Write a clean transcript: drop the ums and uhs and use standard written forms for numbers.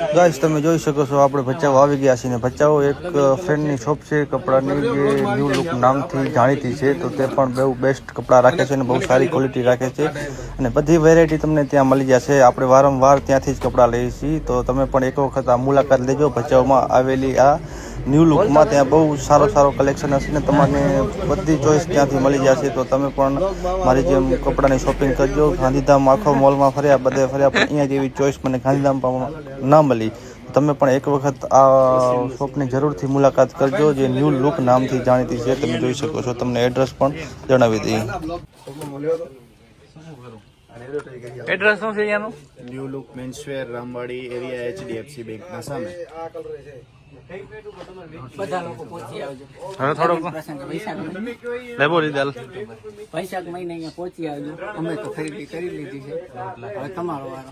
Guys તમે જોઈ શકો છો આપણે ભચાઉ આવી ગયા છીએ ને ભચાઉ એક ફ્રેન્ડની શોપ છે કપડાની જે ન્યૂ લુક નામથી જાણીતી છે તો તે પણ બહુ બેસ્ટ કપડાં રાખે છે અને બહુ સારી ક્વોલિટી રાખે છે અને બધી વેરાયટી તમને ત્યાં મળી જશે। આપણે વારંવાર ત્યાંથી જ કપડાં લઈએ છીએ તો તમે પણ એક વખત આ મુલાકાત લેજો ભચાઉમાં આવેલી આ ન્યૂ લુકમાં। ત્યાં બહુ સારો કલેક્શન હશે ને તમને બધી ચોઈસ ત્યાંથી મળી જશે તો તમે પણ મારી જેમ કપડાની શોપિંગ કરજો। ગાંધીધામ આખો મોલમાં ફર્યા બધે ફર્યા પણ અહીંયા જેવી ચોઈસ મને ગાંધીધામ ના મળી। તમે પણ એક વખત આ શોપની જરૂરથી મુલાકાત કરજો જે ન્યૂ લુક નામથી જાણીતી છે। તમે જોઈ શકો છો તમને એડ્રેસ પણ જણાવી દઈએ। એડ્રેસ શું છે અહીંયાનું? New look menswear Ramwadi area HDFC બેંકના સામે। બધા લોકો પહોંચી આવજો। હવે થોડોક લેબો લીધેલ વૈશાખ મહિને અહીંયા પહોંચી આવજો। અમે તો ખરીદી કરી લીધી છે, હવે તમારો વારો।